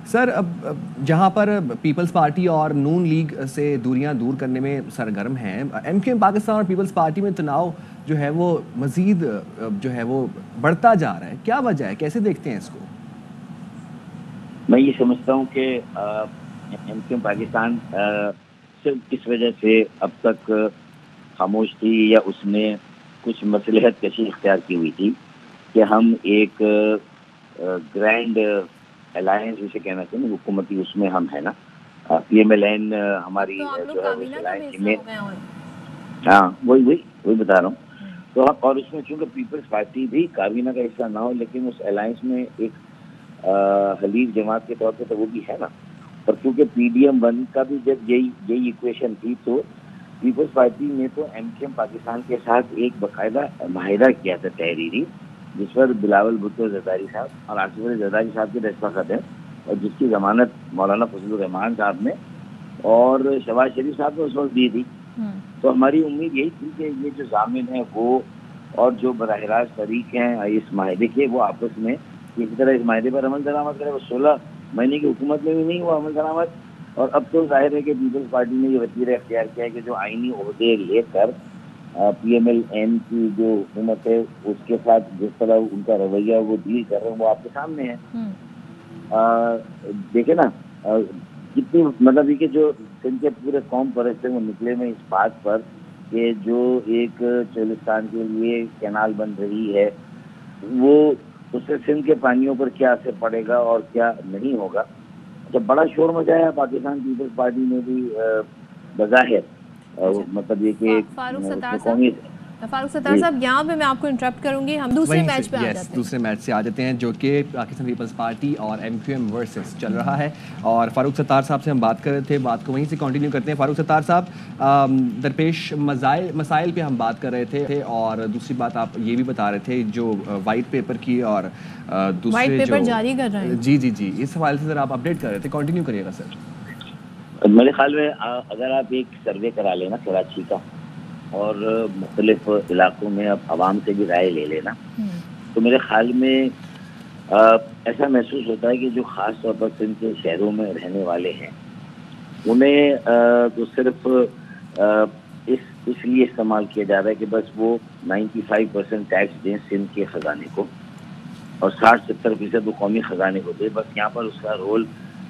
سر اب جہاں پر Peoples party اور نون لیگ سے دوریاں دور کرنے میں سرگرم ہیں، ایم کیو ایم پاکستان اور پیپلز پارٹی میں تناؤ جو ہے وہ مزید جو ہے وہ بڑھتا جا رہا ہے، کیا وجہ ہے، کیسے دیکھتے ہیں اس کو؟ میں یہ سمجھتا ہوں کہ ایم کیو ایم پاکستان صرف اس وجہ سے اب تک خاموش تھی یا اس نے کچھ مصلحت کشی اختیار کی ہوئی تھی کہ ہم ایک گرینڈ الائنس جسے کہنا چاہیے حکومتی اس میں ہم ہے نا، پی ایم ایل این ہماری جو ہے اس الائنس میں، ہاں وہی بتا رہا ہوں تو اور اس میں چونکہ پیپلز پارٹی بھی کابینہ کا حصہ نہ ہو لیکن اس الائنس میں ایک حلیف جماعت کے طور پہ تو وہ بھی ہے نا، اور کیونکہ پی ڈی ایم ون کا بھی جب یہی ایکویشن تھی تو پیپلز پارٹی نے تو ایم کیو ایم پاکستان کے ساتھ ایک باقاعدہ معاہدہ کیا تھا تحریری، جس پر بلاول بھٹو زرداری صاحب اور آصف علی زرداری صاحب کے دستخط ہیں اور جس کی ضمانت مولانا فضل الرحمان صاحب نے اور شہباز شریف صاحب نے اس وقت دی تھی۔ تو ہماری امید یہی تھی کہ یہ جو ضامن ہیں وہ اور جو براہ راست فریق ہیں اس معاہدے کے وہ آپس میں کسی طرح اس معاہدے پر عمل درآمد کرے۔ وہ 16 مہینے کی حکومت میں بھی نہیں ہوا عمل درآمد، اور اب تو ظاہر ہے کہ پیپلز پارٹی نے یہ وتیرہ اختیار کیا ہے کہ جو آئینی عہدے لے کر پی ایم ایل این کی جو حکومت ہے اس کے ساتھ جس طرح ان کا رویہ وہ ڈیل کر رہے ہیں وہ آپ کے سامنے ہے۔ دیکھیں نا کتنی مطلب یہ کہ جو سندھ کے پورے قوم پرست وہ نکلے میں اس بات پر کہ جو ایک چولستان کے لیے کینال بن رہی ہے وہ اس سے سندھ کے پانیوں پر کیا اثر پڑے گا اور کیا نہیں ہوگا۔ جب بڑا شور مچایا پاکستان پیپلز پارٹی نے بھی بظاہر مطلب یہ کہ فاروق ستار صاحب یہاں پہ میں آپ کو انٹرپٹ کروں گی، ہم دوسرے میچ پہ آ جاتے ہیں۔ دوسرے میچ سے آ جاتے ہیں جو کہ پاکستان پیپلز پارٹی اور ایم کیو ایم ورسز چل رہا ہے، اور فاروق ستار صاحب سے ہم بات کر رہے تھے، بات کو وہیں سے کنٹینیو کرتے ہیں۔ فاروق ستار صاحب درپیش مسائل پہ ہم بات کر رہے تھے، اور دوسری بات آپ یہ بھی بتا رہے تھے جو وائٹ پیپر کی اور دوسرے جو جاری کر رہے ہیں، جی اس حوالے سے ذرا آپ اپڈیٹ کر رہے تھے، کنٹینیو کریے گا سر۔ میرے خیال میں اگر آپ ایک سروے کرا لینا کراچی کا اور مختلف علاقوں میں اب عوام سے بھی رائے لے لینا تو میرے خیال میں ایسا محسوس ہوتا ہے کہ جو خاص طور پر سندھ کے شہروں میں رہنے والے ہیں انہیں تو صرف اس لیے استعمال کیا جا رہا ہے کہ بس وہ 95% ٹیکس دیں سندھ کے خزانے کو اور 60-70% وہ قومی خزانے کو دے، بس یہاں پر اس کا رول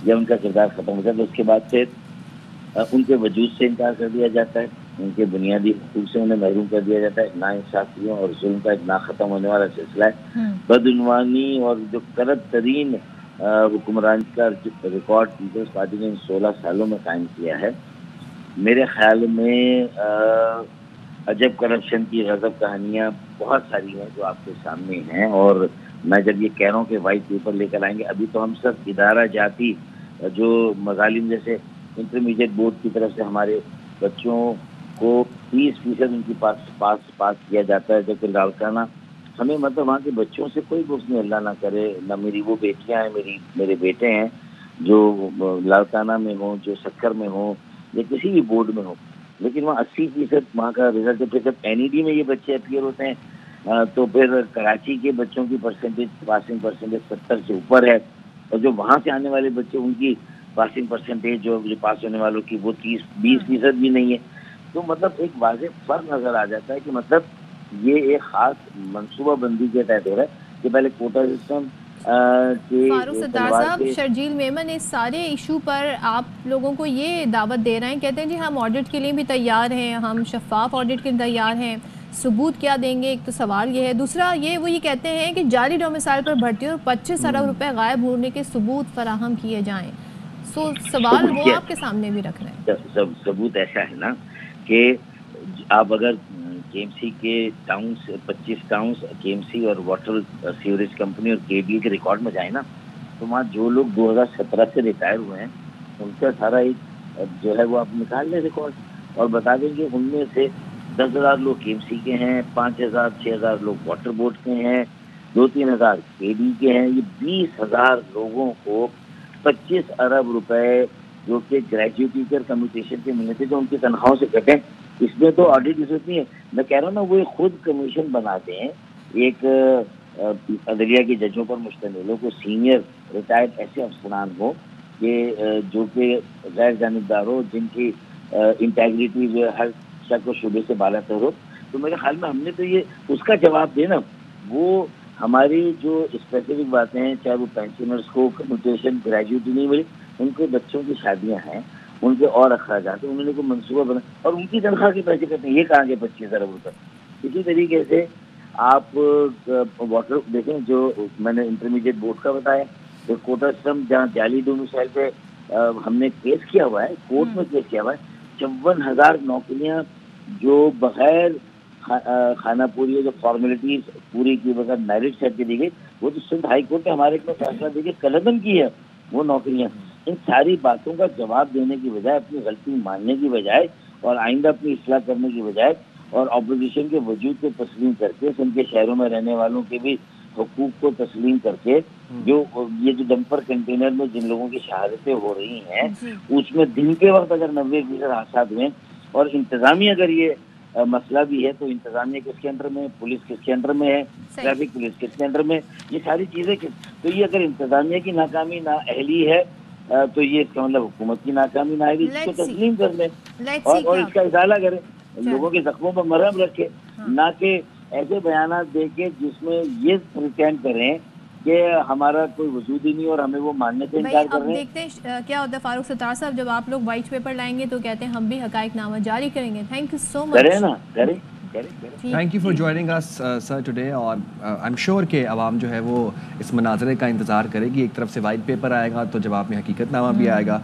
یا ان کا کردار ختم ہو جاتا ہے۔ اس کے بعد پھر ان کے وجود سے انکار کر دیا جاتا ہے، ان کے بنیادی حقوق سے انہیں محروم کر دیا جاتا ہے۔ ناانصافیوں اور ظلم کا ایک نہ ختم ہونے والا سلسلہ ہے۔ بدعنوانی اور جو کرد ترین حکمران کا ریکارڈ پیپلز پارٹی نے 16 سالوں میں قائم کیا ہے۔ میرے خیال میں عجب کرپشن کی غضب کہانیاں بہت ساری ہیں جو آپ کے سامنے ہیں، اور میں جب یہ کہہ رہا ہوں کہ وائٹ پیپر لے کر آئیں گے، ابھی تو ہم سب ادارہ جاتی جو مظالم جیسے انٹرمیڈیٹ بورڈ کی طرف سے ہمارے بچوں کو 30% ان کی پاس کیا جاتا ہے، جبکہ لاڑکانہ ہمیں مطلب وہاں کے بچوں سے کوئی بغض نہیں، اللہ نہ کرے، نہ میری وہ بیٹیاں ہیں، میرے بیٹے ہیں جو لاڑکانہ میں ہوں، جو سکر میں ہوں یا کسی بھی بورڈ میں ہوں، لیکن وہاں 80% وہاں کا رزلٹ پھر جب این ای ڈی میں یہ بچے اپیئر ہوتے ہیں تو پھر کراچی کے بچوں کی پاسنگ پرسنٹیج 70 سے اوپر ہے، اور جو وہاں سے آنے والے بچے ان کی پاسنگ پرسنٹیج جو پاس ہونے والوں کی وہ 30-20% بھی نہیں ہے۔ تو مطلب ایک واضح فرق نظر آ جاتا ہے کہ مطلب یہ ایک خاص منصوبہ بندی کے تحت ہو رہا ہے کہ پہلے کوٹا سسٹم فاروق ستار صاحب، شرجیل میمن اس سارے ایشو پر آپ لوگوں کو یہ دعوت دے رہے ہیں، کہتے ہیں جی ہم آڈٹ کے لیے بھی تیار ہیں، ہم شفاف آڈٹ کے لیے تیار ہیں، ثبوت کیا دیں گے؟ ایک تو سوال یہ ہے، دوسرا وہ یہ کہتے ہیں کہ جعلی ڈومیسائل پر بھرتی اور 25 ارب روپے غائب ہونے کے ثبوت فراہم کیے جائیں۔ سوال وہ آپ کے سامنے بھی رکھ رہے ہیں۔ ثبوت ایسا ہے نا کہ آپ اگر کے ایم سی کے ٹاؤنس 25 ٹاؤنس کے ایم سی اور واٹر سیوریج کمپنی اور کے ڈی اے کے ریکارڈ میں جائیں نا تو وہاں جو لوگ 2017 سے ریٹائر ہوئے ہیں ان کا سارا ایک جو ہے وہ آپ نکال لیں ریکارڈ اور بتا دیں گے ان میں سے 10,000 لوگ کے ایم سی کے ہیں، 5,000-6,000 لوگ واٹر بورڈ کے ہیں، 2-3,000 کے ڈی کے ہیں، یہ 20,000 لوگوں کو 25 ارب روپے جو کہ گریجویٹی کر کمیٹیشن کے ملے تھے جو ان کی تنخواہوں سے کٹیں، اس میں تو آڈٹ کی ضرورت نہیں ہے۔ میں کہہ رہا ہوں نا وہ خود کمیشن بناتے ہیں، ایک عدلیہ کے ججوں پر مشتمل ہو، کوئی سینئر ریٹائرڈ ایسے افسران ہو کہ جو کہ غیر جانبدار ہو، جن کی انٹیگریٹی جو ہے ہر شک و شبے سے بالا تر ہو. تو میرے خیال میں ہم نے تو یہ اس کا جواب دے نا. وہ ہماری جو اسپیسیفک باتیں ہیں، چاہے وہ پینشنرز کو کمیوٹیشن گریجویٹی نہیں ملی، ان کے بچوں کی شادیاں ہیں، ان کے اور اخراجات ہیں، انہوں نے کوئی منصوبہ بنا اور ان کی تنخواہ کے پیسے کرتے ہیں. یہ کہاں کے 25,000 روپے. اسی طریقے سے آپ واٹر دیکھیں، جو میں نے انٹرمیڈیٹ بورڈ کا بتایا، ایک کوٹا سسٹم جہاں جعلی ڈومیسائل پہ ہم نے کیس کیا ہوا ہے، کورٹ میں کیس کیا ہوا ہے. 54,000 نوکریاں جو بغیر خانہ پوری جو فارمیلٹیز پوری کی بغیر میرٹ سیٹ کے دی گئی، وہ تو سندھ ہائی کورٹ نے ہمارے کو فیصلہ دے کے قلعدم کی ہے وہ نوکریاں. ان ساری باتوں کا جواب دینے کی بجائے، اپنی غلطی ماننے کی بجائے اور آئندہ اپنی اصلاح کرنے کی بجائے اور اپوزیشن کے وجود کو تسلیم کر کے، ان کے شہروں میں رہنے والوں کے بھی حقوق کو تسلیم کر کے، جو یہ جو ڈمپر کنٹینر میں جن لوگوں کی شہادتیں ہو رہی ہیں، اس میں دن کے وقت اگر 90% حادثات ہوئے اور انتظامیہ اگر یہ مسئلہ بھی ہے، تو انتظامیہ کس کے انڈر میں، پولیس کس کے انڈر میں ہے، ٹریفک پولیس کس کے انڈر میں، یہ ساری چیزیں تو یہ اگر انتظامیہ کی ناکامی نااہلی ہے تو یہ اس کا مطلب حکومت کی ناکامی نااہلی، اس کو تسلیم کر لیں اور اس کا ازالہ کریں، لوگوں کے زخموں پر مرہم رکھے، نہ کہ ایسے بیانات دے کے جس میں یہ پریٹینڈ کریں کہ ہمارا کوئی وجود ہی نہیں اور ہمیں وہ ماننے سے انکار کر رہے ہیں. دیکھتے ہیں کیا ہوتا ہے فاروق ستار صاحب، جب آپ لوگ وائٹ پیپر لائیں گے تو کہتے ہیں ہم بھی حقائق نامہ جاری کریں گے. Thank you so much. کریں نا، کریں. تھینک یو فار جوائننگ اس سر ٹوڈے. اور آئی ایم شیور کہ عوام جو ہے وہ اس مناظرے کا انتظار کرے گی. ایک طرف سے وائٹ پیپر آئے گا تو جواب میں حقیقت نامہ بھی آئے گا.